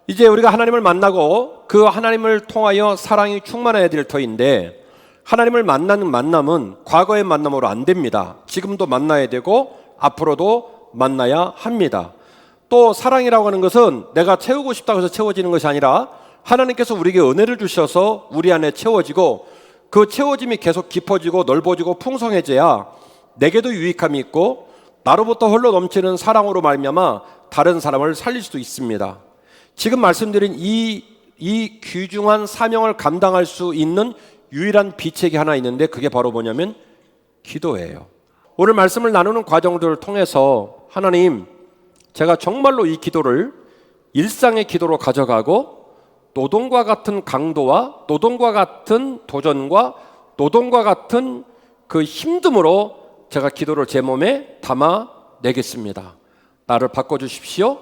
이제 우리가 하나님을 만나고 그 하나님을 통하여 사랑이 충만해야 될 터인데, 하나님을 만나는 만남은 과거의 만남으로 안 됩니다. 지금도 만나야 되고 앞으로도 만나야 합니다. 또 사랑이라고 하는 것은 내가 채우고 싶다고 해서 채워지는 것이 아니라 하나님께서 우리에게 은혜를 주셔서 우리 안에 채워지고, 그 채워짐이 계속 깊어지고 넓어지고 풍성해져야 내게도 유익함이 있고 나로부터 홀로 넘치는 사랑으로 말미암아 다른 사람을 살릴 수도 있습니다. 지금 말씀드린 이 귀중한 사명을 감당할 수 있는 유일한 비책이 하나 있는데, 그게 바로 뭐냐면 기도예요. 오늘 말씀을 나누는 과정들을 통해서 하나님, 제가 정말로 이 기도를 일상의 기도로 가져가고 노동과 같은 강도와 노동과 같은 도전과 노동과 같은 그 힘듦으로 제가 기도를 제 몸에 담아 내겠습니다. 나를 바꿔주십시오.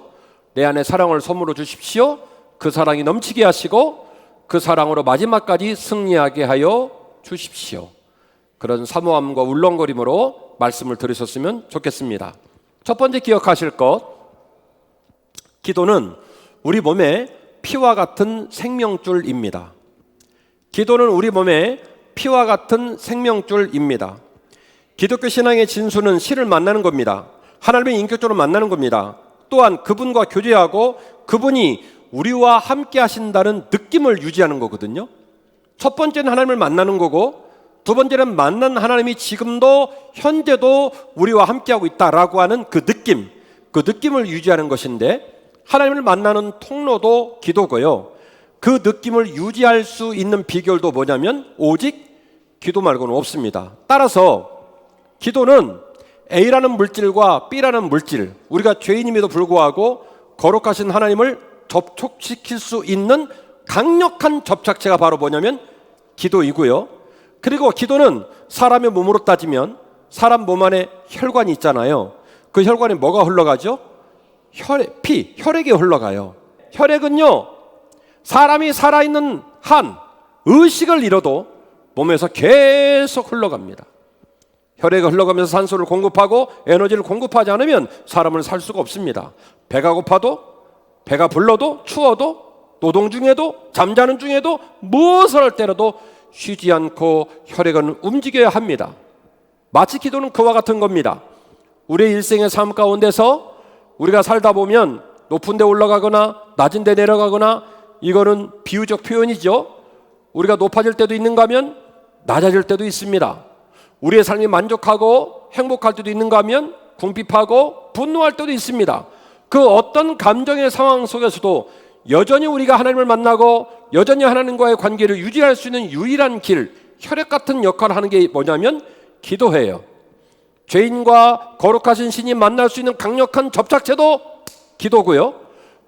내 안에 사랑을 선물로 주십시오. 그 사랑이 넘치게 하시고 그 사랑으로 마지막까지 승리하게 하여 주십시오. 그런 사모함과 울렁거림으로 말씀을 들으셨으면 좋겠습니다. 첫 번째 기억하실 것, 기도는 우리 몸의 피와 같은 생명줄입니다. 기도는 우리 몸의 피와 같은 생명줄입니다. 기독교 신앙의 진수는 신을 만나는 겁니다. 하나님을 인격적으로 만나는 겁니다. 또한 그분과 교제하고 그분이 우리와 함께 하신다는 느낌을 유지하는 거거든요. 첫 번째는 하나님을 만나는 거고, 두 번째는 만난 하나님이 지금도 현재도 우리와 함께하고 있다라고 하는 그 느낌을 유지하는 것인데, 하나님을 만나는 통로도 기도고요. 그 느낌을 유지할 수 있는 비결도 뭐냐면 오직 기도 말고는 없습니다. 따라서 기도는 A라는 물질과 B라는 물질, 우리가 죄인임에도 불구하고 거룩하신 하나님을 접촉시킬 수 있는 강력한 접착체가 바로 뭐냐면 기도이고요. 그리고 기도는 사람의 몸으로 따지면 사람 몸 안에 혈관이 있잖아요. 그 혈관에 뭐가 흘러가죠? 혈액이 흘러가요. 혈액은요, 사람이 살아있는 한 의식을 잃어도 몸에서 계속 흘러갑니다. 혈액이 흘러가면서 산소를 공급하고 에너지를 공급하지 않으면 사람은 살 수가 없습니다. 배가 고파도, 배가 불러도, 추워도, 노동 중에도, 잠자는 중에도, 무엇을 할 때라도 쉬지 않고 혈액은 움직여야 합니다. 마치 기도는 그와 같은 겁니다. 우리의 일생의 삶 가운데서 우리가 살다 보면 높은 데 올라가거나 낮은 데 내려가거나, 이거는 비유적 표현이죠. 우리가 높아질 때도 있는가 하면 낮아질 때도 있습니다. 우리의 삶이 만족하고 행복할 때도 있는가 하면 궁핍하고 분노할 때도 있습니다. 그 어떤 감정의 상황 속에서도 여전히 우리가 하나님을 만나고 여전히 하나님과의 관계를 유지할 수 있는 유일한 길, 혈액 같은 역할을 하는 게 뭐냐면 기도예요. 죄인과 거룩하신 신이 만날 수 있는 강력한 접착체도 기도고요.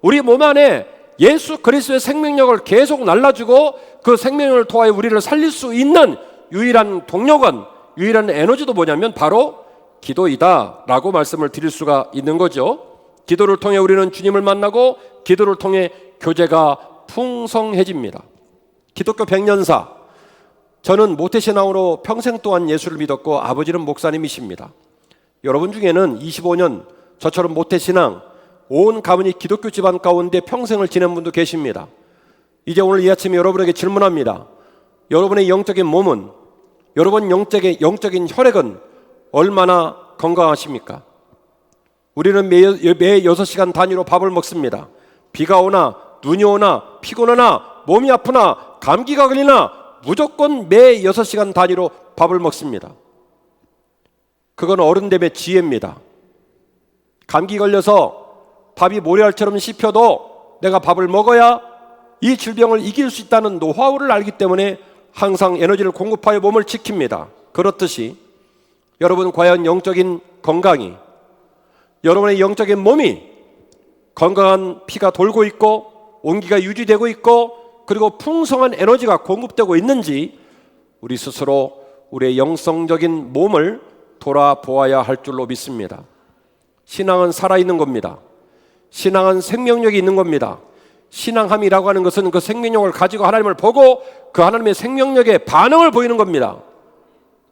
우리 몸 안에 예수 그리스도의 생명력을 계속 날라주고 그 생명을 통하여 우리를 살릴 수 있는 유일한 동력은, 유일한 에너지도 뭐냐면 바로 기도이다 라고 말씀을 드릴 수가 있는 거죠. 기도를 통해 우리는 주님을 만나고 기도를 통해 교제가 풍성해집니다. 기독교 100년사, 저는 모태신앙으로 평생 동안 예수를 믿었고 아버지는 목사님이십니다. 여러분 중에는 25년 저처럼 모태신앙, 온 가문이 기독교 집안 가운데 평생을 지낸 분도 계십니다. 이제 오늘 이 아침에 여러분에게 질문합니다. 여러분의 영적인 몸은, 여러분 영적인 혈액은 얼마나 건강하십니까? 우리는 매 6시간 단위로 밥을 먹습니다. 비가 오나 눈이 오나 피곤하나 몸이 아프나 감기가 걸리나 무조건 매 6시간 단위로 밥을 먹습니다. 그건 어른됨의 지혜입니다. 감기 걸려서 밥이 모래알처럼 씹혀도 내가 밥을 먹어야 이 질병을 이길 수 있다는 노하우를 알기 때문에 항상 에너지를 공급하여 몸을 지킵니다. 그렇듯이 여러분, 과연 영적인 건강이, 여러분의 영적인 몸이 건강한 피가 돌고 있고 온기가 유지되고 있고 그리고 풍성한 에너지가 공급되고 있는지 우리 스스로 우리의 영성적인 몸을 돌아보아야 할 줄로 믿습니다. 신앙은 살아있는 겁니다. 신앙은 생명력이 있는 겁니다. 신앙함이라고 하는 것은 그 생명력을 가지고 하나님을 보고 그 하나님의 생명력에 반응을 보이는 겁니다.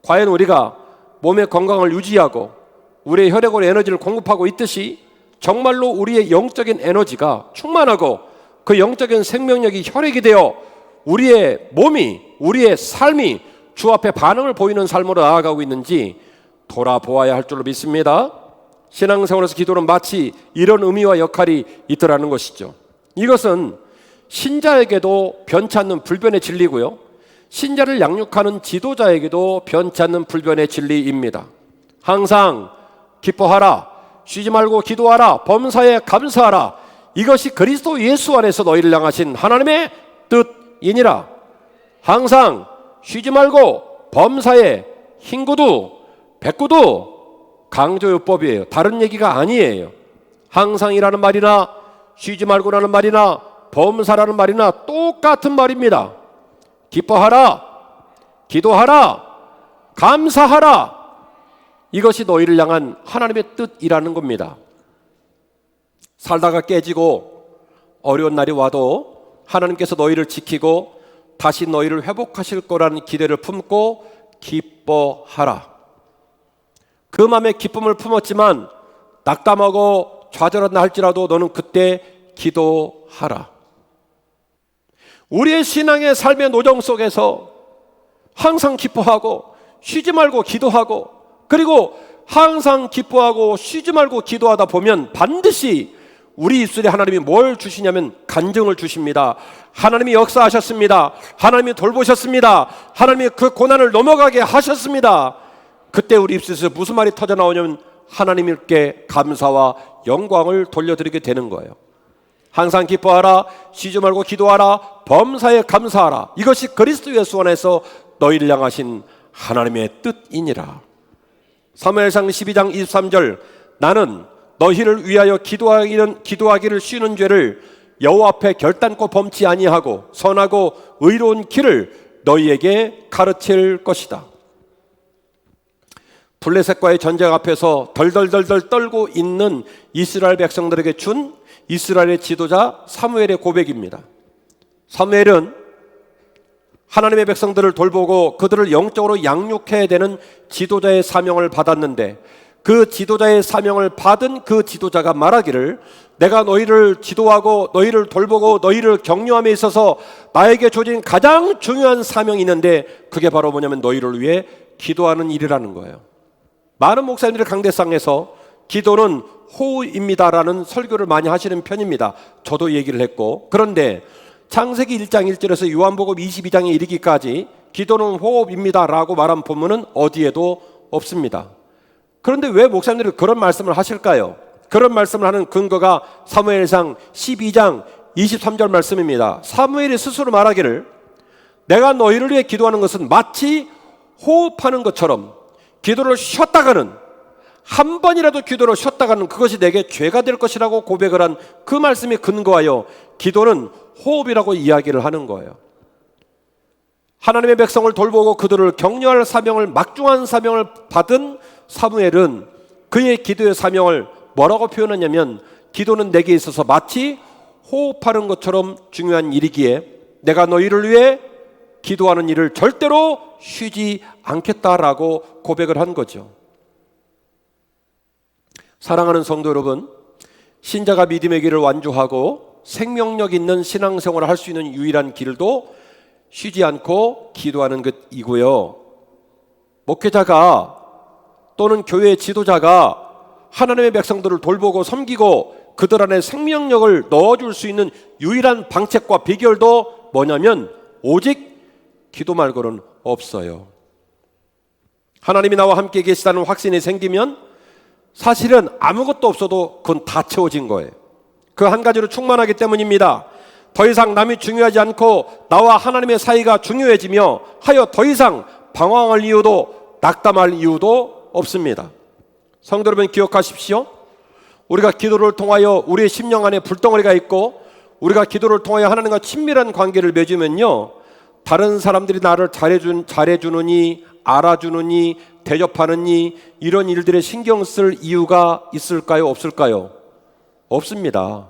과연 우리가 몸의 건강을 유지하고 우리의 혈액으로 에너지를 공급하고 있듯이 정말로 우리의 영적인 에너지가 충만하고 그 영적인 생명력이 혈액이 되어 우리의 몸이, 우리의 삶이 주 앞에 반응을 보이는 삶으로 나아가고 있는지 돌아보아야 할 줄로 믿습니다. 신앙생활에서 기도는 마치 이런 의미와 역할이 있더라는 것이죠. 이것은 신자에게도 변치 않는 불변의 진리고요, 신자를 양육하는 지도자에게도 변치 않는 불변의 진리입니다. 항상 기뻐하라, 쉬지 말고 기도하라, 범사에 감사하라. 이것이 그리스도 예수 안에서 너희를 향하신 하나님의 뜻이니라. 항상 쉬지 말고 범사에 힘구두, 백구두 강조요법이에요. 다른 얘기가 아니에요. 항상이라는 말이나 쉬지 말고라는 말이나 범사라는 말이나 똑같은 말입니다. 기뻐하라, 기도하라, 감사하라. 이것이 너희를 향한 하나님의 뜻이라는 겁니다. 살다가 깨지고 어려운 날이 와도 하나님께서 너희를 지키고 다시 너희를 회복하실 거라는 기대를 품고 기뻐하라. 그 마음에 기쁨을 품었지만 낙담하고 좌절한다 할지라도 너는 그때 기도하라. 우리의 신앙의 삶의 노정 속에서 항상 기뻐하고 쉬지 말고 기도하고, 그리고 항상 기뻐하고 쉬지 말고 기도하다 보면 반드시 우리 입술에 하나님이 뭘 주시냐면 간증을 주십니다. 하나님이 역사하셨습니다. 하나님이 돌보셨습니다. 하나님이 그 고난을 넘어가게 하셨습니다. 그때 우리 입술에서 무슨 말이 터져 나오냐면 하나님께 감사와 영광을 돌려드리게 되는 거예요. 항상 기뻐하라, 쉬지 말고 기도하라, 범사에 감사하라. 이것이 그리스도 예수 안에서 너희를 향하신 하나님의 뜻이니라. 사무엘상 12장 23절, 나는 너희를 위하여 기도하기를 쉬는 죄를 여호와 앞에 결단코 범치 아니하고 선하고 의로운 길을 너희에게 가르칠 것이다. 블레셋과의 전쟁 앞에서 덜덜덜덜 떨고 있는 이스라엘 백성들에게 준 이스라엘의 지도자 사무엘의 고백입니다. 사무엘은 하나님의 백성들을 돌보고 그들을 영적으로 양육해야 되는 지도자의 사명을 받았는데, 그 지도자의 사명을 받은 그 지도자가 말하기를, 내가 너희를 지도하고 너희를 돌보고 너희를 격려함에 있어서 나에게 주어진 가장 중요한 사명이 있는데 그게 바로 뭐냐면 너희를 위해 기도하는 일이라는 거예요. 많은 목사님들의 강대상에서 기도는 호흡입니다라는 설교를 많이 하시는 편입니다. 저도 얘기를 했고, 그런데 창세기 1장 1절에서 요한복음 22장에 이르기까지 기도는 호흡입니다라고 말한 본문은 어디에도 없습니다. 그런데 왜 목사님들이 그런 말씀을 하실까요? 그런 말씀을 하는 근거가 사무엘상 12장 23절 말씀입니다. 사무엘이 스스로 말하기를, 내가 너희를 위해 기도하는 것은 마치 호흡하는 것처럼, 기도를 쉬었다가는, 한 번이라도 기도를 쉬었다가는 그것이 내게 죄가 될 것이라고 고백을 한 그 말씀에 근거하여 기도는 호흡이라고 이야기를 하는 거예요. 하나님의 백성을 돌보고 그들을 격려할 사명을, 막중한 사명을 받은 사무엘은 그의 기도의 사명을 뭐라고 표현하냐면, 기도는 내게 있어서 마치 호흡하는 것처럼 중요한 일이기에 내가 너희를 위해 기도하는 일을 절대로 쉬지 않겠다라고 고백을 한 거죠. 사랑하는 성도 여러분, 신자가 믿음의 길을 완주하고 생명력 있는 신앙생활을 할 수 있는 유일한 길도 쉬지 않고 기도하는 것이고요, 목회자가 또는 교회 지도자가 하나님의 백성들을 돌보고 섬기고 그들 안에 생명력을 넣어줄 수 있는 유일한 방책과 비결도 뭐냐면 오직 기도 말고는 없어요. 하나님이 나와 함께 계시다는 확신이 생기면 사실은 아무것도 없어도 그건 다 채워진 거예요. 그 한 가지로 충만하기 때문입니다. 더 이상 남이 중요하지 않고 나와 하나님의 사이가 중요해지며 하여 더 이상 방황할 이유도 낙담할 이유도 없습니다. 성도 여러분, 기억하십시오. 우리가 기도를 통하여 우리의 심령 안에 불덩어리가 있고 우리가 기도를 통하여 하나님과 친밀한 관계를 맺으면요, 다른 사람들이 나를 잘해주느니 알아주느니 대접하느니 이런 일들에 신경 쓸 이유가 있을까요? 없을까요? 없습니다.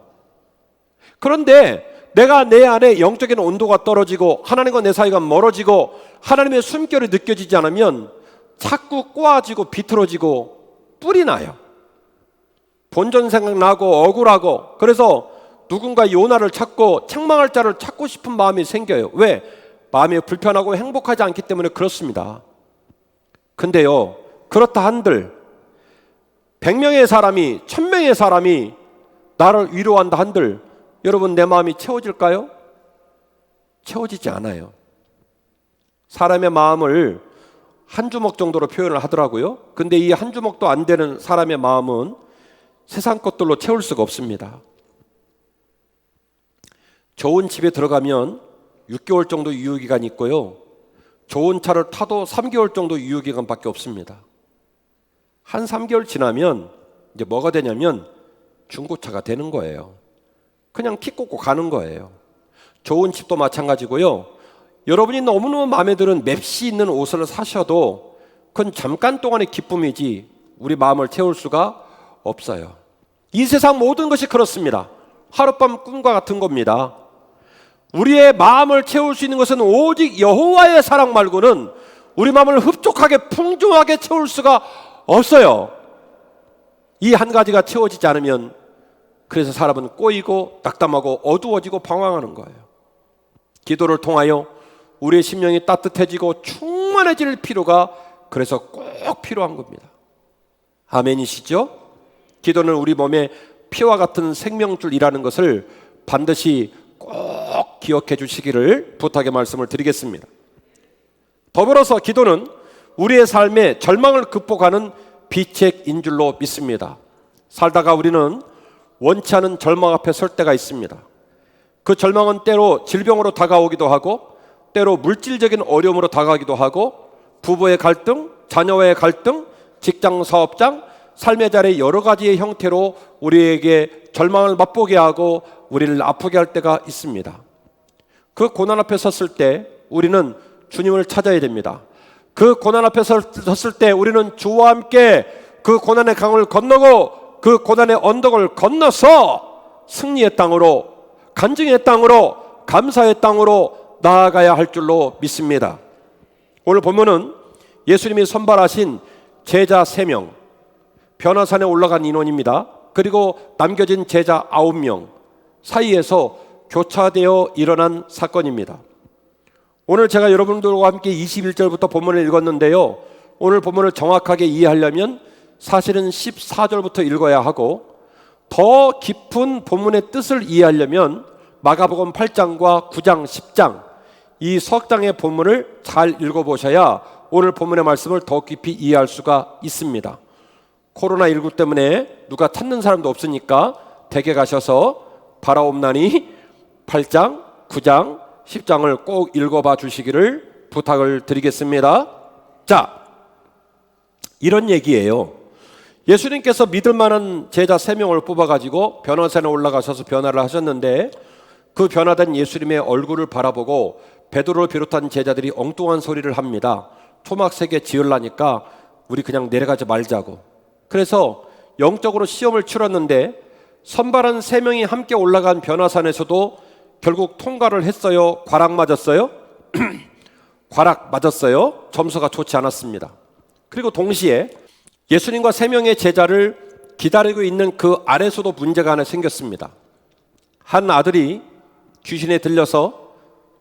그런데 내가 내 안에 영적인 온도가 떨어지고 하나님과 내 사이가 멀어지고 하나님의 숨결이 느껴지지 않으면 자꾸 꼬아지고 비틀어지고 뿔이 나요. 본전 생각나고 억울하고, 그래서 누군가 요나를 찾고 책망할 자를 찾고 싶은 마음이 생겨요. 왜? 마음이 불편하고 행복하지 않기 때문에 그렇습니다. 근데요, 그렇다 한들 100명의 사람이 1000명의 사람이 나를 위로한다 한들 여러분 내 마음이 채워질까요? 채워지지 않아요. 사람의 마음을 한 주먹 정도로 표현을 하더라고요. 근데 이 한 주먹도 안 되는 사람의 마음은 세상 것들로 채울 수가 없습니다. 좋은 집에 들어가면 6개월 정도 유효기간이 있고요. 좋은 차를 타도 3개월 정도 유효기간밖에 없습니다. 한 3개월 지나면 이제 뭐가 되냐면 중고차가 되는 거예요. 그냥 키 꽂고 가는 거예요. 좋은 집도 마찬가지고요. 여러분이 너무너무 마음에 드는 맵시 있는 옷을 사셔도 그건 잠깐 동안의 기쁨이지 우리 마음을 채울 수가 없어요. 이 세상 모든 것이 그렇습니다. 하룻밤 꿈과 같은 겁니다. 우리의 마음을 채울 수 있는 것은 오직 여호와의 사랑 말고는 우리 마음을 흡족하게 풍족하게 채울 수가 없어요. 이 한 가지가 채워지지 않으면 그래서 사람은 꼬이고 낙담하고 어두워지고 방황하는 거예요. 기도를 통하여 우리의 심령이 따뜻해지고 충만해질 필요가 그래서 꼭 필요한 겁니다. 아멘이시죠? 기도는 우리 몸에 피와 같은 생명줄이라는 것을 반드시 꼭 기억해 주시기를 부탁의 말씀을 드리겠습니다. 더불어서 기도는 우리의 삶의 절망을 극복하는 비책인 줄로 믿습니다. 살다가 우리는 원치 않은 절망 앞에 설 때가 있습니다. 그 절망은 때로 질병으로 다가오기도 하고 때로 물질적인 어려움으로 다가가기도 하고 부부의 갈등, 자녀와의 갈등, 직장 사업장, 삶의 자리의 여러 가지의 형태로 우리에게 절망을 맛보게 하고 우리를 아프게 할 때가 있습니다. 그 고난 앞에 섰을 때 우리는 주님을 찾아야 됩니다. 그 고난 앞에 섰을 때 우리는 주와 함께 그 고난의 강을 건너고 그 고난의 언덕을 건너서 승리의 땅으로, 간증의 땅으로, 감사의 땅으로 나아가야 할 줄로 믿습니다. 오늘 본문은 예수님이 선발하신 제자 3명, 변화산에 올라간 인원입니다. 그리고 남겨진 제자 9명 사이에서 교차되어 일어난 사건입니다. 오늘 제가 여러분들과 함께 21절부터 본문을 읽었는데요. 오늘 본문을 정확하게 이해하려면 사실은 14절부터 읽어야 하고 더 깊은 본문의 뜻을 이해하려면 마가복음 8장과 9장, 10장 이 석 장의 본문을 잘 읽어보셔야 오늘 본문의 말씀을 더 깊이 이해할 수가 있습니다. 코로나19 때문에 누가 찾는 사람도 없으니까 댁에 가셔서 바라옵나니 8장, 9장, 10장을 꼭 읽어봐 주시기를 부탁을 드리겠습니다. 자, 이런 얘기예요. 예수님께서 믿을 만한 제자 3명을 뽑아가지고 변화산에 올라가셔서 변화를 하셨는데 그 변화된 예수님의 얼굴을 바라보고 베드로를 비롯한 제자들이 엉뚱한 소리를 합니다. 초막세계 지으려니까 우리 그냥 내려가지 말자고. 그래서 영적으로 시험을 치렀는데 선발한 3명이 함께 올라간 변화산에서도 결국 통과를 했어요? 과락 맞았어요? 과락 맞았어요. 점수가 좋지 않았습니다. 그리고 동시에 예수님과 3명의 제자를 기다리고 있는 그 아래서도 문제가 하나 생겼습니다. 한 아들이 귀신에 들려서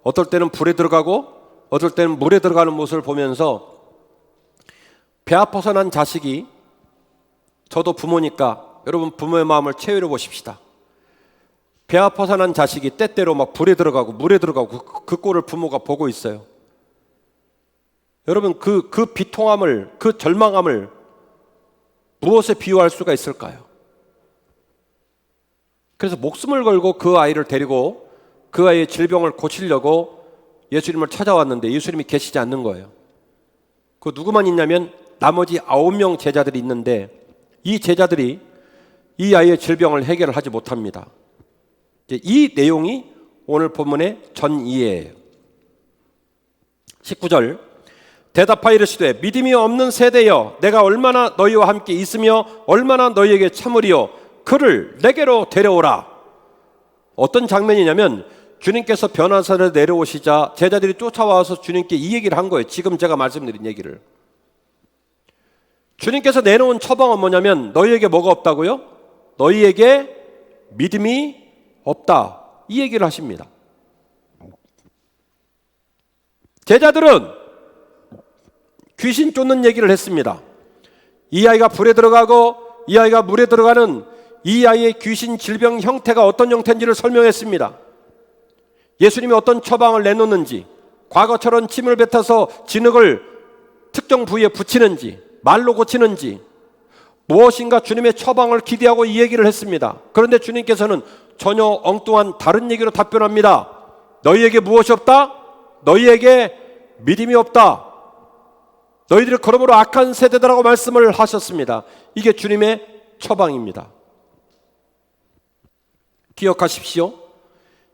어떨 때는 불에 들어가고 어떨 때는 물에 들어가는 모습을 보면서 배 아파서 난 자식이, 저도 부모니까 여러분 부모의 마음을 채우려 보십시다. 배 아파서 난 자식이 때때로 막 불에 들어가고 물에 들어가고 그 꼴을 부모가 보고 있어요. 여러분 그 비통함을, 그 절망함을 무엇에 비유할 수가 있을까요? 그래서 목숨을 걸고 그 아이를 데리고 그 아이의 질병을 고치려고 예수님을 찾아왔는데 예수님이 계시지 않는 거예요. 그 누구만 있냐면 나머지 9명 제자들이 있는데 이 제자들이 이 아이의 질병을 해결을 하지 못합니다. 이 내용이 오늘 본문의 전이해예요. 19절 대답하여 이르시되 믿음이 없는 세대여 내가 얼마나 너희와 함께 있으며 얼마나 너희에게 참으리요 그를 내게로 데려오라. 어떤 장면이냐면 주님께서 변화산에 내려오시자 제자들이 쫓아와서 주님께 이 얘기를 한 거예요. 지금 제가 말씀드린 얘기를. 주님께서 내놓은 처방은 뭐냐면 너희에게 뭐가 없다고요? 너희에게 믿음이 없다. 이 얘기를 하십니다. 제자들은 귀신 쫓는 얘기를 했습니다. 이 아이가 불에 들어가고 이 아이가 물에 들어가는 이 아이의 귀신 질병 형태가 어떤 형태인지를 설명했습니다. 예수님이 어떤 처방을 내놓는지, 과거처럼 침을 뱉어서 진흙을 특정 부위에 붙이는지, 말로 고치는지, 무엇인가 주님의 처방을 기대하고 이 얘기를 했습니다. 그런데 주님께서는 전혀 엉뚱한 다른 얘기로 답변합니다. 너희에게 무엇이 없다? 너희에게 믿음이 없다. 너희들이 그러므로 악한 세대다라고 말씀을 하셨습니다. 이게 주님의 처방입니다. 기억하십시오.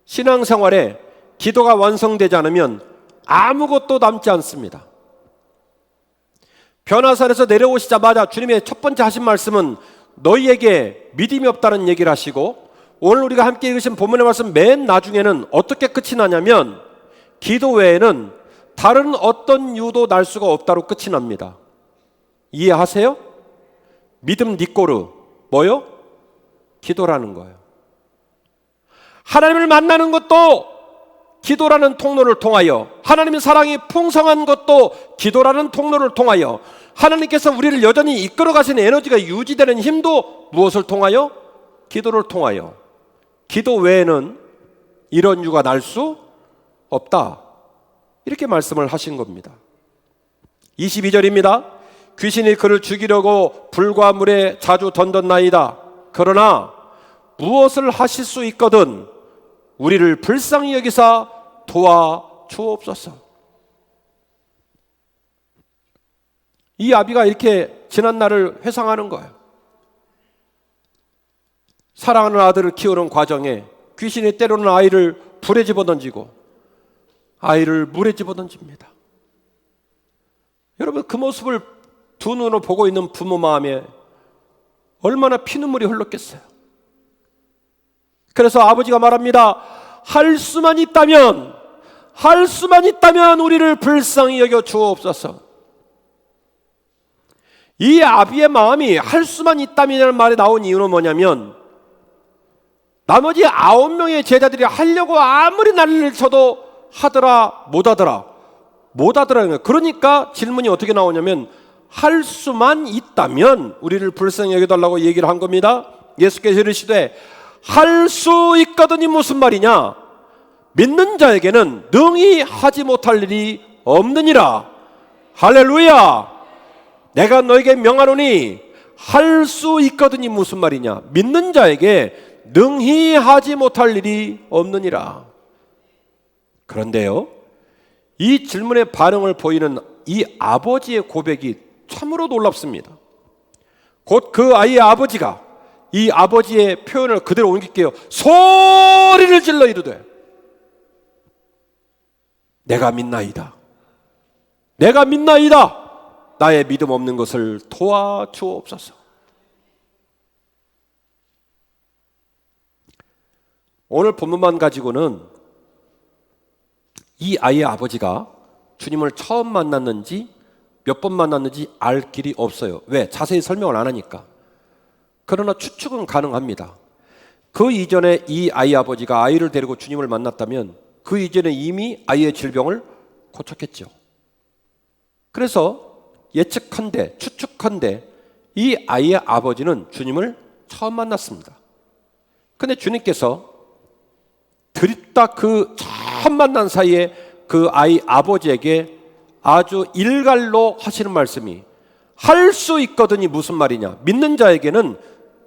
신앙생활에 기도가 완성되지 않으면 아무것도 남지 않습니다. 변화산에서 내려오시자마자 주님의 첫 번째 하신 말씀은 너희에게 믿음이 없다는 얘기를 하시고, 오늘 우리가 함께 읽으신 본문의 말씀 맨 나중에는 어떻게 끝이 나냐면 기도 외에는 다른 어떤 이유도 날 수가 없다로 끝이 납니다. 이해하세요? 믿음 니꼬르 뭐요? 기도라는 거예요. 하나님을 만나는 것도 기도라는 통로를 통하여, 하나님의 사랑이 풍성한 것도 기도라는 통로를 통하여, 하나님께서 우리를 여전히 이끌어 가시는 에너지가 유지되는 힘도 무엇을 통하여? 기도를 통하여. 기도 외에는 이런 이유가 날 수 없다. 이렇게 말씀을 하신 겁니다. 22절입니다. 귀신이 그를 죽이려고 불과 물에 자주 던졌나이다. 그러나 무엇을 하실 수 있거든 우리를 불쌍히 여기사 도와주옵소서. 이 아비가 이렇게 지난 날을 회상하는 거예요. 사랑하는 아들을 키우는 과정에 귀신이 때로는 아이를 불에 집어던지고 아이를 물에 집어던집니다. 여러분, 그 모습을 두 눈으로 보고 있는 부모 마음에 얼마나 피눈물이 흘렀겠어요. 그래서 아버지가 말합니다. 할 수만 있다면 우리를 불쌍히 여겨 주옵소서. 이 아비의 마음이 할 수만 있다면이라는 말이 나온 이유는 뭐냐면, 나머지 9명의 제자들이 하려고 아무리 난리를 쳐도 하더라 못하더라. 그러니까 질문이 어떻게 나오냐면, 할 수만 있다면 우리를 불쌍히 여겨달라고 얘기를 한 겁니다. 예수께서 이르시되 할 수 있거든이 무슨 말이냐? 믿는 자에게는 능히 하지 못할 일이 없느니라. 할렐루야. 내가 너에게 명하노니 할 수 있거든이 무슨 말이냐? 믿는 자에게 능히 하지 못할 일이 없느니라. 그런데요, 이 질문에 반응을 보이는 이 아버지의 고백이 참으로 놀랍습니다. 곧 그 아이의 아버지가 이 아버지의 표현을 그대로 옮길게요. 소리를 질러 이르되 내가 믿나이다. 나의 믿음 없는 것을 도와주옵소서. 오늘 본문만 가지고는 이 아이의 아버지가 주님을 처음 만났는지 몇 번 만났는지 알 길이 없어요. 왜? 자세히 설명을 안 하니까. 그러나 추측은 가능합니다. 그 이전에 이 아이 아버지가 아이를 데리고 주님을 만났다면 그 이전에 이미 아이의 질병을 고쳤겠죠. 그래서 추측한데 이 아이의 아버지는 주님을 처음 만났습니다. 근데 주님께서 드립다 그 처음 만난 사이에 그 아이 아버지에게 아주 일갈로 하시는 말씀이 할 수 있거든이 무슨 말이냐? 믿는 자에게는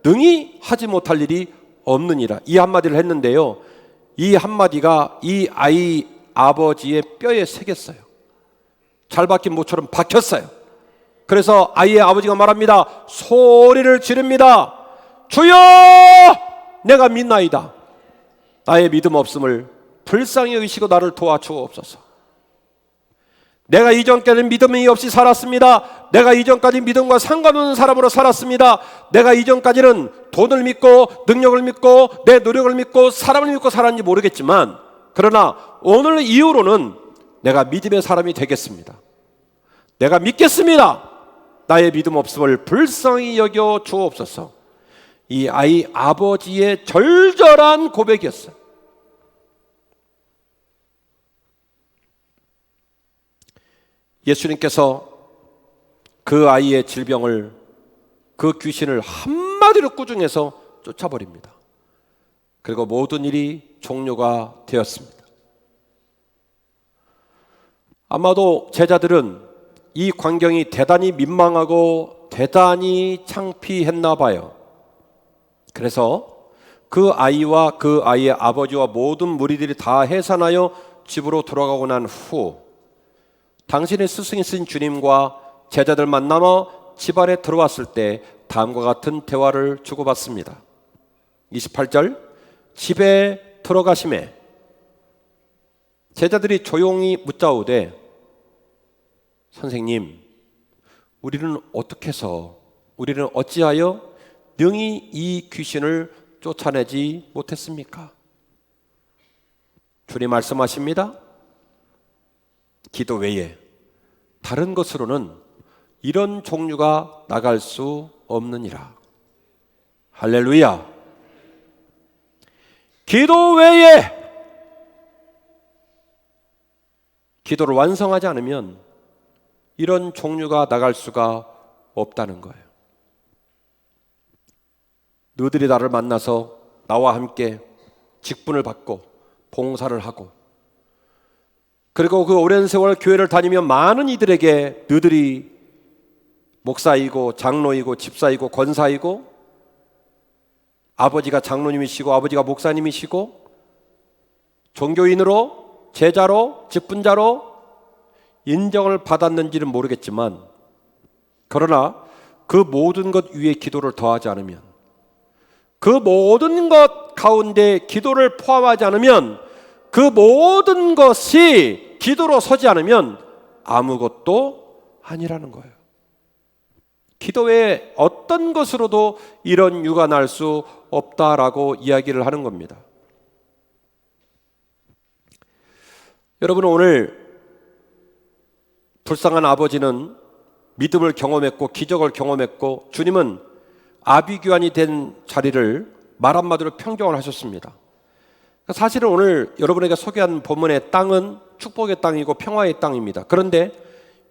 능히 하지 못할 일이 없느니라. 이 한마디를 했는데요, 이 한마디가 이 아이 아버지의 뼈에 새겼어요. 잘 박힌 모처럼 박혔어요. 그래서 아이의 아버지가 말합니다. 소리를 지릅니다. 주여, 내가 믿나이다. 나의 믿음 없음을 불쌍히 여기시고 나를 도와주옵소서. 내가 이전까지는 믿음이 없이 살았습니다. 내가 이전까지 믿음과 상관없는 사람으로 살았습니다. 내가 이전까지는 돈을 믿고 능력을 믿고 내 노력을 믿고 사람을 믿고 살았는지 모르겠지만, 그러나 오늘 이후로는 내가 믿음의 사람이 되겠습니다. 내가 믿겠습니다. 나의 믿음 없음을 불쌍히 여겨 주옵소서. 이 아이 아버지의 절절한 고백이었어요. 예수님께서 그 아이의 질병을, 그 귀신을 한마디로 꾸중해서 쫓아버립니다. 그리고 모든 일이 종료가 되었습니다. 아마도 제자들은 이 광경이 대단히 민망하고 대단히 창피했나 봐요. 그래서 그 아이와 그 아이의 아버지와 모든 무리들이 다 해산하여 집으로 돌아가고 난 후 당신의 스승이신 주님과 제자들 만나며 집 안에 들어왔을 때 다음과 같은 대화를 주고받습니다. 28절, 집에 들어가심에 제자들이 조용히 묻자오되 선생님, 우리는 어찌하여 능히 이 귀신을 쫓아내지 못했습니까? 주님 말씀하십니다. 기도 외에 다른 것으로는 이런 종류가 나갈 수 없느니라. 할렐루야. 기도 외에 기도를 완성하지 않으면 이런 종류가 나갈 수가 없다는 거예요. 너희들이 나를 만나서 나와 함께 직분을 받고 봉사를 하고, 그리고 그 오랜 세월 교회를 다니며 많은 이들에게 너희들이 목사이고 장로이고 집사이고 권사이고 아버지가 장로님이시고 아버지가 목사님이시고 종교인으로 제자로 직분자로 인정을 받았는지는 모르겠지만, 그러나 그 모든 것 위에 기도를 더하지 않으면, 그 모든 것 가운데 기도를 포함하지 않으면, 그 모든 것이 기도로 서지 않으면 아무것도 아니라는 거예요. 기도 외에 어떤 것으로도 이런 유가 날 수 없다라고 이야기를 하는 겁니다. 여러분, 오늘 불쌍한 아버지는 믿음을 경험했고 기적을 경험했고 주님은 아비규환이 된 자리를 말 한마디로 평정을 하셨습니다. 사실은 오늘 여러분에게 소개한 본문의 땅은 축복의 땅이고 평화의 땅입니다. 그런데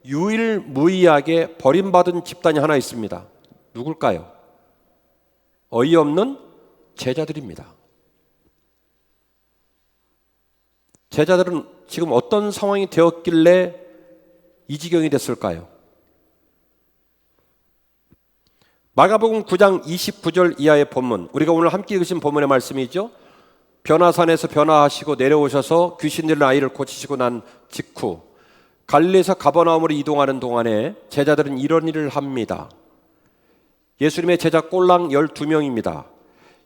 유일무이하게 버림받은 집단이 하나 있습니다. 누굴까요? 어이없는 제자들입니다. 제자들은 지금 어떤 상황이 되었길래 이 지경이 됐을까요? 마가복음 9장 29절 이하의 본문, 우리가 오늘 함께 읽으신 본문의 말씀이죠. 변화산에서 변화하시고 내려오셔서 귀신 들린 아이를 고치시고 난 직후 갈릴리에서 가버나움으로 이동하는 동안에 제자들은 이런 일을 합니다. 예수님의 제자 꼴랑 12명입니다.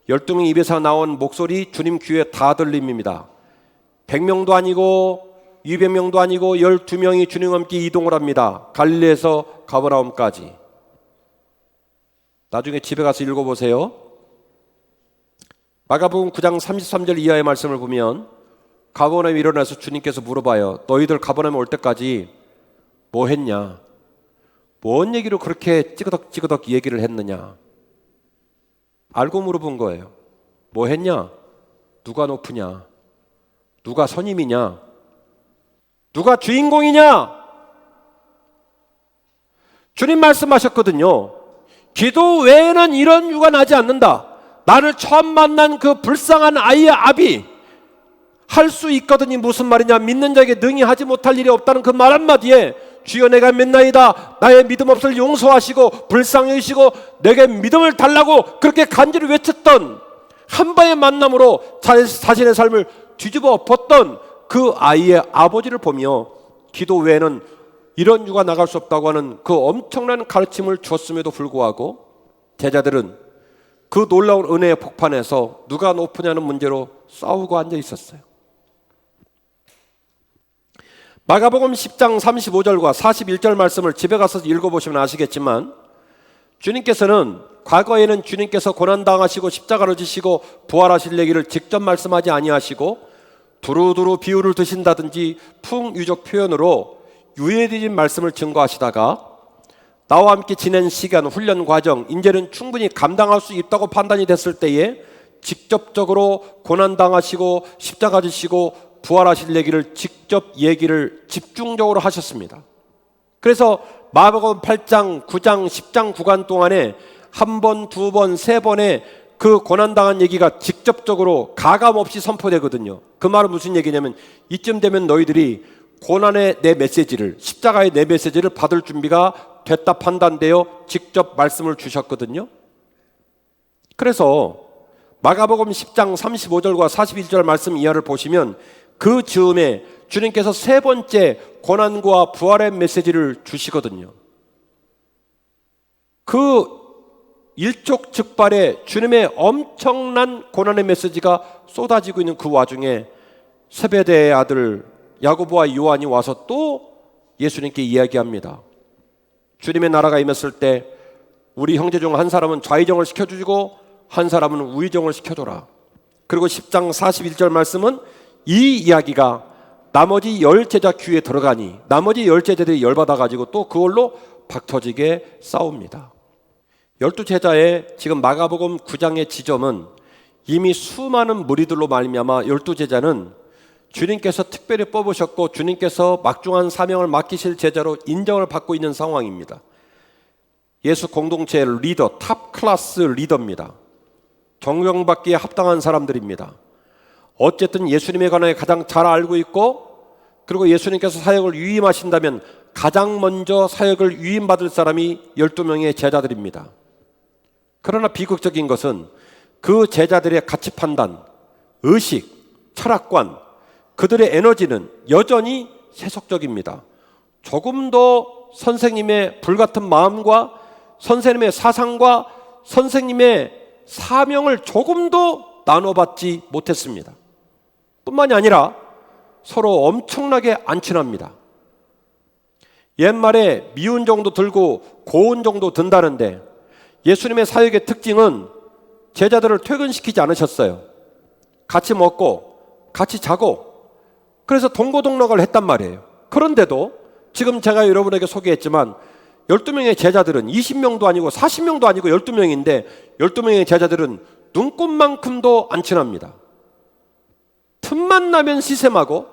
12명 입에서 나온 목소리 주님 귀에 다 들림입니다. 100명도 아니고 200명도 아니고 12명이 주님과 함께 이동을 합니다. 갈릴리에서 가버나움까지. 나중에 집에 가서 읽어보세요. 마가복음 9장 33절 이하의 말씀을 보면 가버나움에 일어나서 주님께서 물어봐요. 너희들 가버나움에 올 때까지 뭐 했냐? 뭔 얘기로 그렇게 찌그덕 얘기를 했느냐? 알고 물어본 거예요. 뭐 했냐? 누가 높으냐? 누가 선임이냐? 누가 주인공이냐? 주님 말씀하셨거든요. 기도 외에는 이런 유가 나지 않는다. 나를 처음 만난 그 불쌍한 아이의 아비 할 수 있거든요. 무슨 말이냐? 믿는 자에게 능히 하지 못할 일이 없다는 그 말 한마디에 주여 내가 믿나이다. 나의 믿음 없을 용서하시고 불쌍히 여기시고 내게 믿음을 달라고 그렇게 간절히 외쳤던 한 번의 만남으로 자신의 삶을 뒤집어 엎었던 그 아이의 아버지를 보며 기도 외에는 이런 유가 나갈 수 없다고 하는 그 엄청난 가르침을 줬음에도 불구하고 제자들은 그 놀라운 은혜의 폭판에서 누가 높으냐는 문제로 싸우고 앉아 있었어요. 마가복음 10장 35절과 41절 말씀을 집에 가서 읽어보시면 아시겠지만 주님께서는 과거에는 주님께서 고난당하시고 십자가를 지시고 부활하실 얘기를 직접 말씀하지 아니하시고 두루두루 비유를 드신다든지 풍유적 표현으로 유해진 말씀을 증거하시다가 나와 함께 지낸 시간, 훈련 과정, 이제는 충분히 감당할 수 있다고 판단이 됐을 때에 직접적으로 고난당하시고 십자가 지시고 부활하실 얘기를 직접 얘기를 집중적으로 하셨습니다. 그래서 마가복음 8장, 9장, 10장 구간 동안에 한 번, 두 번, 세 번의 그 고난당한 얘기가 직접적으로 가감없이 선포되거든요. 그 말은 무슨 얘기냐면 이쯤 되면 너희들이 고난의 내 메시지를, 십자가의 내 메시지를 받을 준비가 됐다 판단되어 직접 말씀을 주셨거든요. 그래서 마가복음 10장 35절과 41절 말씀 이하를 보시면 그 즈음에 주님께서 세 번째 고난과 부활의 메시지를 주시거든요. 그 일촉즉발의 주님의 엄청난 고난의 메시지가 쏟아지고 있는 그 와중에 세베대의 아들 야고보와 요한이 와서 또 예수님께 이야기합니다. 주님의 나라가 임했을 때 우리 형제 중 한 사람은 좌의정을 시켜주고 한 사람은 우의정을 시켜줘라. 그리고 10장 41절 말씀은 이 이야기가 나머지 10제자 귀에 들어가니 나머지 10제자들이 열받아가지고 또 그걸로 박터지게 싸웁니다. 12제자의 지금 마가복음 9장의 지점은 이미 수많은 무리들로 말미암아 12제자는 주님께서 특별히 뽑으셨고 주님께서 막중한 사명을 맡기실 제자로 인정을 받고 있는 상황입니다. 예수 공동체의 리더, 탑 클래스 리더입니다. 존경받기에 합당한 사람들입니다. 어쨌든 예수님에 관해 가장 잘 알고 있고 그리고 예수님께서 사역을 위임하신다면 가장 먼저 사역을 위임받을 사람이 12명의 제자들입니다. 그러나 비극적인 것은 그 제자들의 가치 판단, 의식, 철학관, 그들의 에너지는 여전히 세속적입니다. 조금 더 선생님의 불같은 마음과 선생님의 사상과 선생님의 사명을 조금 더 나눠받지 못했습니다. 뿐만이 아니라 서로 엄청나게 안 친합니다. 옛말에 미운 정도 들고 고운 정도 든다는데 예수님의 사역의 특징은 제자들을 퇴근시키지 않으셨어요. 같이 먹고 같이 자고 그래서 동고동락을 했단 말이에요. 그런데도 지금 제가 여러분에게 소개했지만 12명의 제자들은 20명도 아니고 40명도 아니고 12명인데 12명의 제자들은 눈꽃만큼도 안 친합니다. 틈만 나면 시샘하고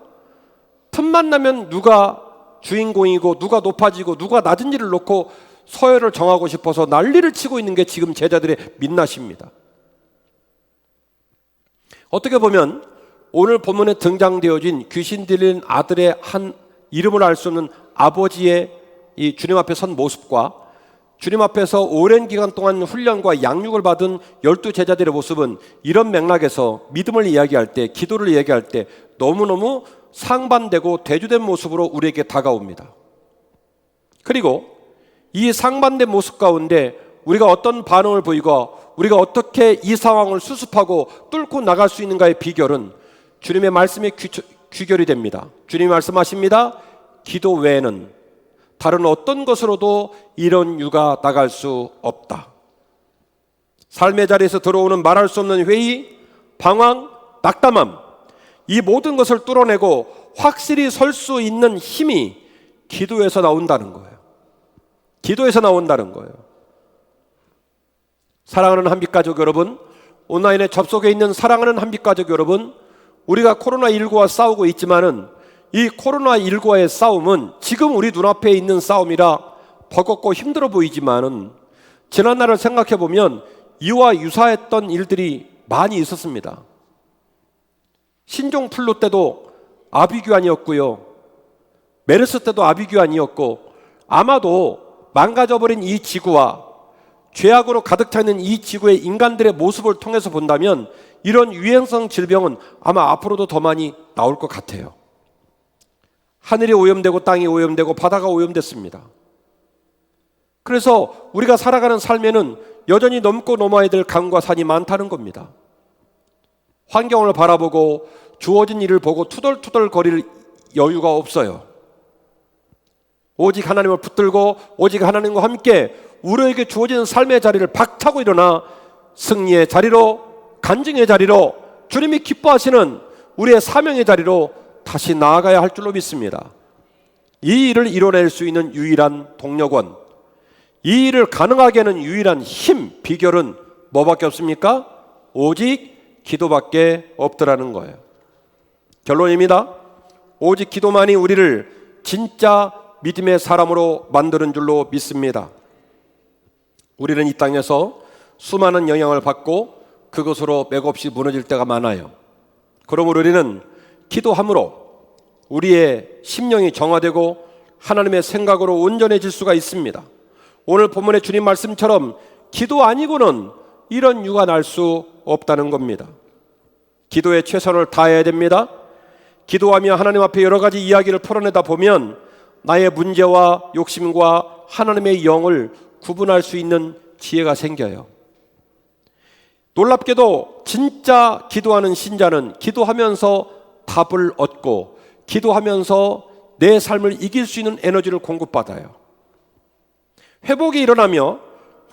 틈만 나면 누가 주인공이고 누가 높아지고 누가 낮은 일을 놓고 서열을 정하고 싶어서 난리를 치고 있는 게 지금 제자들의 민낯입니다. 어떻게 보면 오늘 본문에 등장되어진 귀신 들린 아들의 한 이름을 알 수 없는 아버지의 이 주님 앞에 선 모습과 주님 앞에서 오랜 기간 동안 훈련과 양육을 받은 12제자들의 모습은 이런 맥락에서 믿음을 이야기할 때, 기도를 이야기할 때 너무너무 상반되고 대조된 모습으로 우리에게 다가옵니다. 그리고 이 상반된 모습 가운데 우리가 어떤 반응을 보이고 우리가 어떻게 이 상황을 수습하고 뚫고 나갈 수 있는가의 비결은 주님의 말씀에 귀결이 됩니다. 주님이 말씀하십니다. 기도 외에는 다른 어떤 것으로도 이런 유가 나갈 수 없다. 삶의 자리에서 들어오는 말할 수 없는 회의, 방황, 낙담함, 이 모든 것을 뚫어내고 확실히 설 수 있는 힘이 기도에서 나온다는 거예요. 기도에서 나온다는 거예요. 사랑하는 한빛가족 여러분, 온라인에 접속해 있는 사랑하는 한빛가족 여러분, 우리가 코로나19와 싸우고 있지만은 이 코로나19와의 싸움은 지금 우리 눈앞에 있는 싸움이라 버겁고 힘들어 보이지만은 지난날을 생각해 보면 이와 유사했던 일들이 많이 있었습니다. 신종플루 때도 아비규환이었고요. 메르스 때도 아비규환이었고 아마도 망가져버린 이 지구와 죄악으로 가득 차 있는 이 지구의 인간들의 모습을 통해서 본다면 이런 유행성 질병은 아마 앞으로도 더 많이 나올 것 같아요. 하늘이 오염되고 땅이 오염되고 바다가 오염됐습니다. 그래서 우리가 살아가는 삶에는 여전히 넘고 넘어야 될 강과 산이 많다는 겁니다. 환경을 바라보고 주어진 일을 보고 투덜투덜 거릴 여유가 없어요. 오직 하나님을 붙들고 오직 하나님과 함께 우리에게 주어진 삶의 자리를 박차고 일어나 승리의 자리로, 간증의 자리로, 주님이 기뻐하시는 우리의 사명의 자리로 다시 나아가야 할 줄로 믿습니다. 이 일을 이뤄낼 수 있는 유일한 동력원, 이 일을 가능하게 하는 유일한 힘, 비결은 뭐밖에 없습니까? 오직 기도밖에 없더라는 거예요. 결론입니다. 오직 기도만이 우리를 진짜 믿음의 사람으로 만드는 줄로 믿습니다. 우리는 이 땅에서 수많은 영향을 받고 그것으로 맥없이 무너질 때가 많아요. 그러므로 우리는 기도함으로 우리의 심령이 정화되고 하나님의 생각으로 온전해질 수가 있습니다. 오늘 본문의 주님 말씀처럼 기도 아니고는 이런 유가 날 수 없다는 겁니다. 기도에 최선을 다해야 됩니다. 기도하며 하나님 앞에 여러 가지 이야기를 풀어내다 보면 나의 문제와 욕심과 하나님의 영을 구분할 수 있는 지혜가 생겨요. 놀랍게도 진짜 기도하는 신자는 기도하면서 답을 얻고 기도하면서 내 삶을 이길 수 있는 에너지를 공급받아요. 회복이 일어나며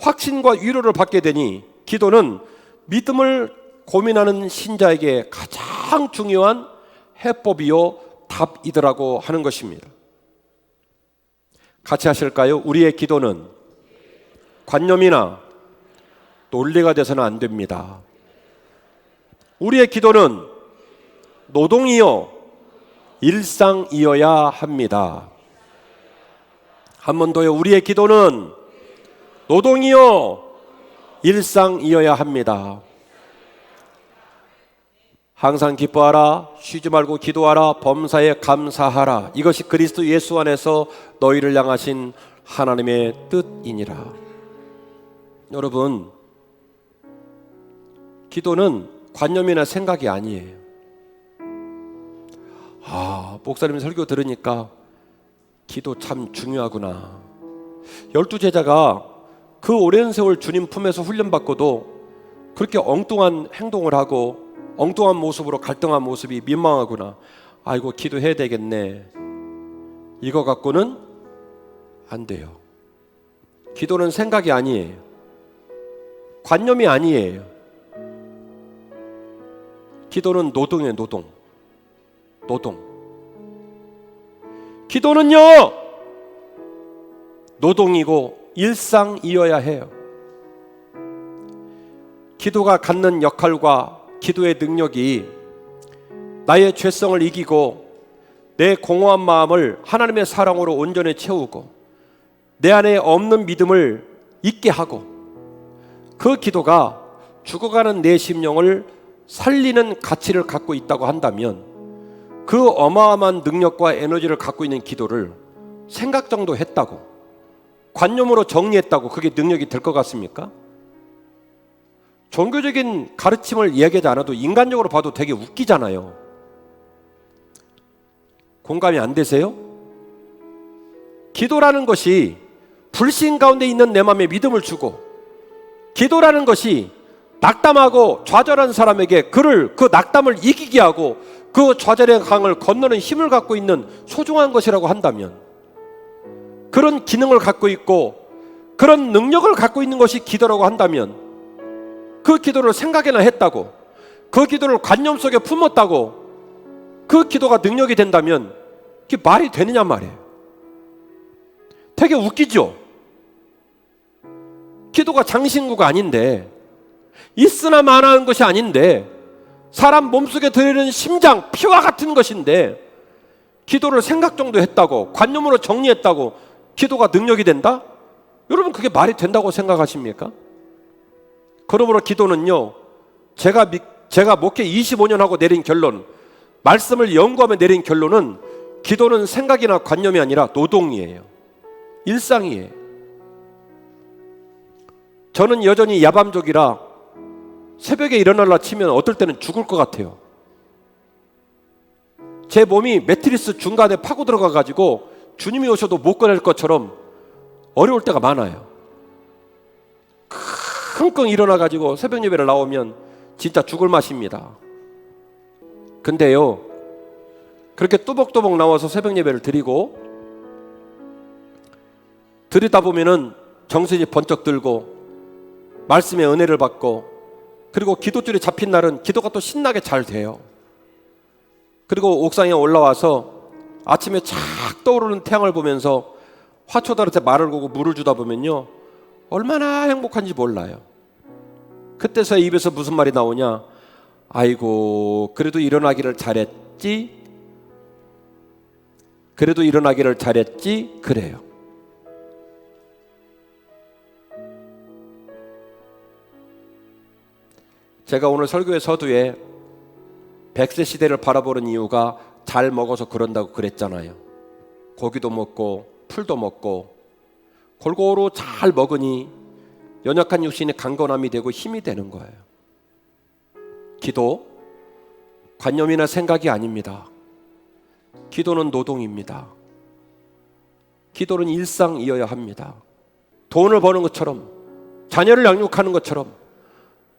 확신과 위로를 받게 되니 기도는 믿음을 고민하는 신자에게 가장 중요한 해법이요 답이더라고 하는 것입니다. 같이 하실까요? 우리의 기도는 관념이나 논리가 돼서는 안 됩니다. 우리의 기도는 노동이요 일상이어야 합니다. 한 번 더요. 우리의 기도는 노동이요 일상이어야 합니다. 항상 기뻐하라, 쉬지 말고 기도하라, 범사에 감사하라. 이것이 그리스도 예수 안에서 너희를 향하신 하나님의 뜻이니라. 여러분, 기도는 관념이나 생각이 아니에요. 목사님 설교 들으니까 기도 참 중요하구나. 12제자가 그 오랜 세월 주님 품에서 훈련받고도 그렇게 엉뚱한 행동을 하고 엉뚱한 모습으로 갈등한 모습이 민망하구나. 아이고 기도해야 되겠네. 이거 갖고는 안 돼요. 기도는 생각이 아니에요. 관념이 아니에요. 기도는 노동이에요. 노동. 기도는요 노동이고 일상이어야 해요. 기도가 갖는 역할과 기도의 능력이 나의 죄성을 이기고 내 공허한 마음을 하나님의 사랑으로 온전히 채우고 내 안에 없는 믿음을 있게 하고 그 기도가 죽어가는 내 심령을 살리는 가치를 갖고 있다고 한다면 그 어마어마한 능력과 에너지를 갖고 있는 기도를 생각 정도 했다고 관념으로 정리했다고 그게 능력이 될 것 같습니까? 종교적인 가르침을 이야기하지 않아도 인간적으로 봐도 되게 웃기잖아요. 공감이 안 되세요? 기도라는 것이 불신 가운데 있는 내 마음에 믿음을 주고 기도라는 것이 낙담하고 좌절한 사람에게 그 낙담을 이기게 하고 그 좌절의 강을 건너는 힘을 갖고 있는 소중한 것이라고 한다면 그런 기능을 갖고 있고 그런 능력을 갖고 있는 것이 기도라고 한다면 그 기도를 생각이나 했다고 그 기도를 관념 속에 품었다고 그 기도가 능력이 된다면 그게 말이 되느냐 말이에요. 되게 웃기죠? 기도가 장신구가 아닌데 있으나 마나한 것이 아닌데 사람 몸속에 들어있는 심장, 피와 같은 것인데 기도를 생각 정도 했다고 관념으로 정리했다고 기도가 능력이 된다? 여러분 그게 말이 된다고 생각하십니까? 그러므로 기도는요 제가 목회 25년 하고 내린 결론 말씀을 연구하며 내린 결론은 기도는 생각이나 관념이 아니라 노동이에요. 일상이에요. 저는 여전히 야밤족이라 새벽에 일어나려 치면 어떨 때는 죽을 것 같아요. 제 몸이 매트리스 중간에 파고 들어가 가지고 주님이 오셔도 못 꺼낼 것처럼 어려울 때가 많아요. 끙끙 일어나 가지고 새벽 예배를 나오면 진짜 죽을 맛입니다. 근데요 그렇게 또복또복 나와서 새벽 예배를 드리다 보면은 정신이 번쩍 들고 말씀의 은혜를 받고 그리고 기도줄이 잡힌 날은 기도가 또 신나게 잘 돼요. 그리고 옥상에 올라와서 아침에 착 떠오르는 태양을 보면서 화초들한테 말을 걸고 물을 주다 보면요 얼마나 행복한지 몰라요. 그때서야 입에서 무슨 말이 나오냐? 아이고, 그래도 일어나기를 잘했지? 그래도 일어나기를 잘했지? 그래요. 제가 오늘 설교의 서두에 100세 시대를 바라보는 이유가 잘 먹어서 그런다고 그랬잖아요. 고기도 먹고 풀도 먹고 골고루 잘 먹으니 연약한 육신이 강건함이 되고 힘이 되는 거예요. 기도, 관념이나 생각이 아닙니다. 기도는 노동입니다. 기도는 일상이어야 합니다. 돈을 버는 것처럼, 자녀를 양육하는 것처럼,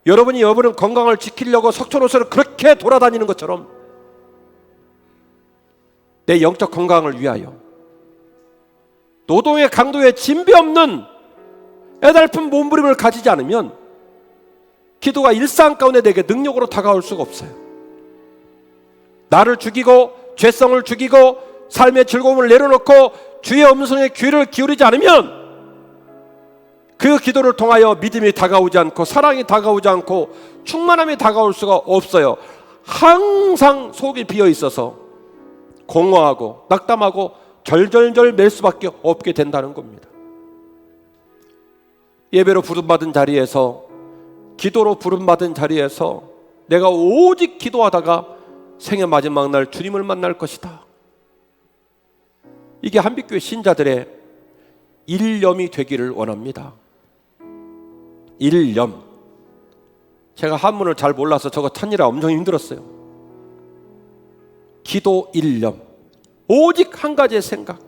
여러분이 건강을 지키려고 석촌호수를 그렇게 돌아다니는 것처럼 내 영적 건강을 위하여 노동의 강도에 진비 없는 애달픈 몸부림을 가지지 않으면 기도가 일상 가운데 내게 능력으로 다가올 수가 없어요. 나를 죽이고 죄성을 죽이고 삶의 즐거움을 내려놓고 주의 음성에 귀를 기울이지 않으면 그 기도를 통하여 믿음이 다가오지 않고 사랑이 다가오지 않고 충만함이 다가올 수가 없어요. 항상 속이 비어 있어서 공허하고 낙담하고 절절절 맬 수밖에 없게 된다는 겁니다. 예배로 부름받은 자리에서, 기도로 부름받은 자리에서 내가 오직 기도하다가 생의 마지막 날 주님을 만날 것이다. 이게 한빛교회 신자들의 일념이 되기를 원합니다. 일념. 제가 한문을 잘 몰라서 저거 찾느라 엄청 힘들었어요. 기도 일념. 오직 한 가지의 생각.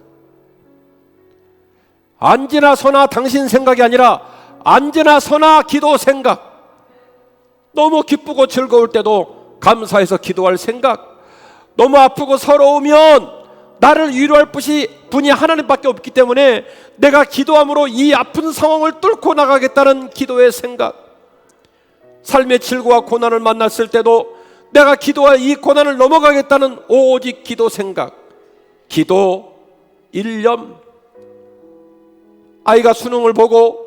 언제나 서나 당신 생각이 아니라 언제나 서나 기도 생각. 너무 기쁘고 즐거울 때도 감사해서 기도할 생각. 너무 아프고 서러우면 나를 위로할 분이 하나님밖에 없기 때문에 내가 기도함으로 이 아픈 상황을 뚫고 나가겠다는 기도의 생각. 삶의 질고와 고난을 만났을 때도 내가 기도와 이 고난을 넘어가겠다는 오직 기도 생각. 기도 일념. 아이가 수능을 보고,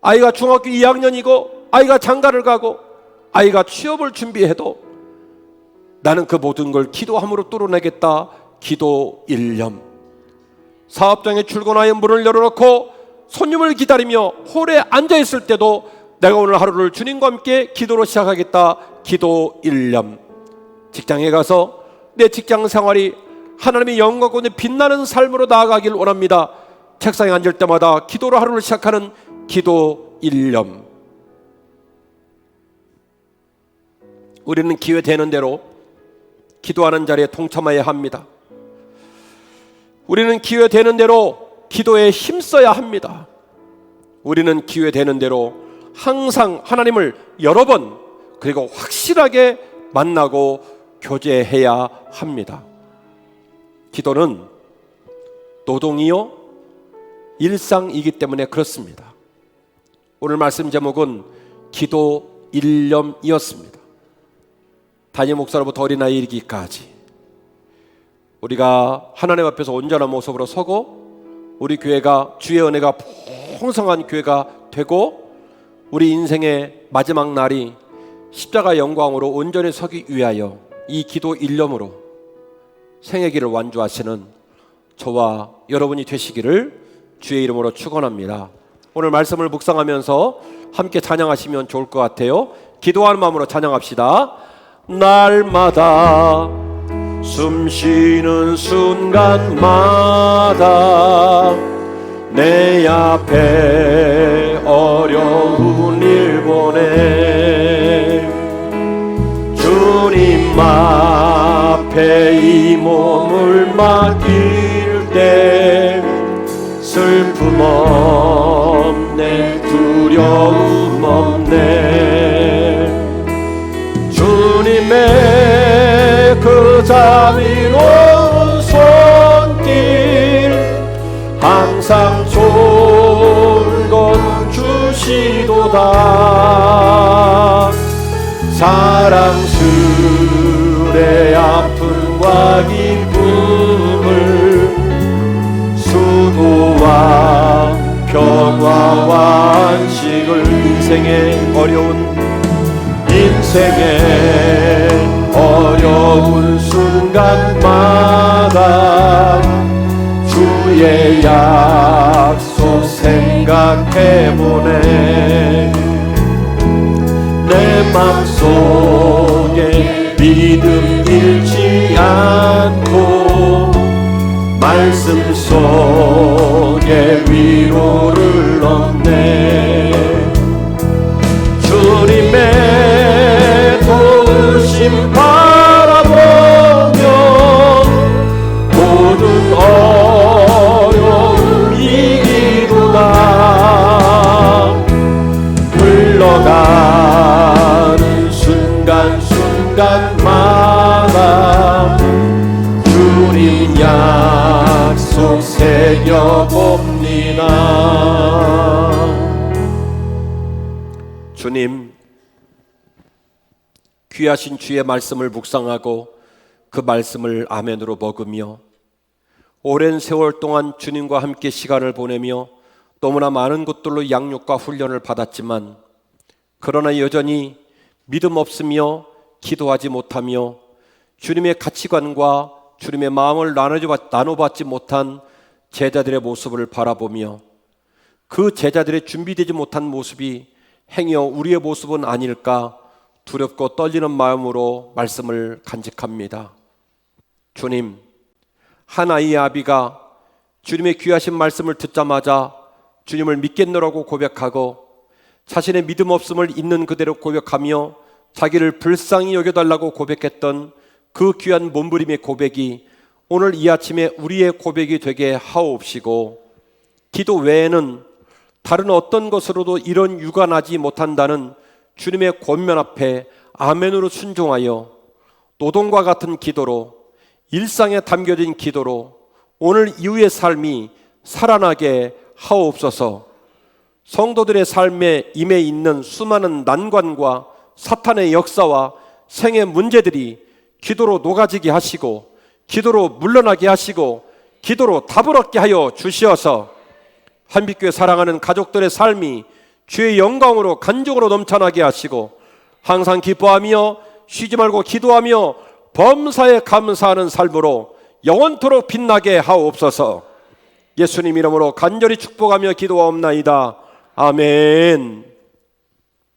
아이가 중학교 2학년이고, 아이가 장가를 가고, 아이가 취업을 준비해도 나는 그 모든 걸 기도함으로 뚫어내겠다. 기도 일념. 사업장에 출근하여 문을 열어놓고 손님을 기다리며 홀에 앉아있을 때도 내가 오늘 하루를 주님과 함께 기도로 시작하겠다. 기도 일념. 직장에 가서 내 직장 생활이 하나님의 영광 가운데 빛나는 삶으로 나아가길 원합니다. 책상에 앉을 때마다 기도로 하루를 시작하는 기도 일념. 우리는 기회 되는 대로 기도하는 자리에 동참해야 합니다. 우리는 기회 되는 대로 기도에 힘써야 합니다. 우리는 기회 되는 대로 항상 하나님을 여러 번 그리고 확실하게 만나고 교제해야 합니다. 기도는 노동이요 일상이기 때문에 그렇습니다. 오늘 말씀 제목은 기도 일념이었습니다. 담임 목사로부터 어린아이 이르기까지 우리가 하나님 앞에서 온전한 모습으로 서고 우리 교회가 주의 은혜가 풍성한 교회가 되고 우리 인생의 마지막 날이 십자가 영광으로 온전히 서기 위하여 이 기도 일념으로 생의 길을 완주하시는 저와 여러분이 되시기를 주의 이름으로 축원합니다. 오늘 말씀을 묵상하면서 함께 찬양하시면 좋을 것 같아요. 기도하는 마음으로 찬양합시다. 날마다 숨쉬는 순간마다 내 앞에 어려운 일 보내 주님 앞에 이 몸을 맡길 때 슬픔 없네 두려움 없네 주님의 그 자비로운 손길 항상 좋은 것 주시도다 사랑스레 아픔과 기쁨을 수고와 편 평화와 안식을 인생의 어려운 순간마다 주의 약속 생각해보네. 내 맘속에 믿음 잃지 않고 말씀 속에 위로를 얻네. 주님의 도우심 바라보며 모든 어려움 이기구나. 흘러가는 순간순간마다 주님 약속 새겨봅니다. 주님, 귀하신 주의 말씀을 묵상하고 그 말씀을 아멘으로 먹으며 오랜 세월 동안 주님과 함께 시간을 보내며 너무나 많은 것들로 양육과 훈련을 받았지만 그러나 여전히 믿음 없으며 기도하지 못하며 주님의 가치관과 주님의 마음을 나눠받지 못한 제자들의 모습을 바라보며 그 제자들의 준비되지 못한 모습이 행여 우리의 모습은 아닐까 두렵고 떨리는 마음으로 말씀을 간직합니다. 주님, 한 아이의 아비가 주님의 귀하신 말씀을 듣자마자 주님을 믿겠노라고 고백하고 자신의 믿음 없음을 있는 그대로 고백하며 자기를 불쌍히 여겨달라고 고백했던 그 귀한 몸부림의 고백이 오늘 이 아침에 우리의 고백이 되게 하옵시고, 기도 외에는 다른 어떤 것으로도 이런 유관하지 못한다는 주님의 권면 앞에 아멘으로 순종하여 노동과 같은 기도로, 일상에 담겨진 기도로 오늘 이후의 삶이 살아나게 하옵소서. 성도들의 삶에 임해 있는 수많은 난관과 사탄의 역사와 생의 문제들이 기도로 녹아지게 하시고 기도로 물러나게 하시고 기도로 답을 얻게 하여 주시어서 한빛교회 사랑하는 가족들의 삶이 주의 영광으로 간증으로 넘쳐나게 하시고 항상 기뻐하며 쉬지 말고 기도하며 범사에 감사하는 삶으로 영원토록 빛나게 하옵소서. 예수님 이름으로 간절히 축복하며 기도하옵나이다. 아멘.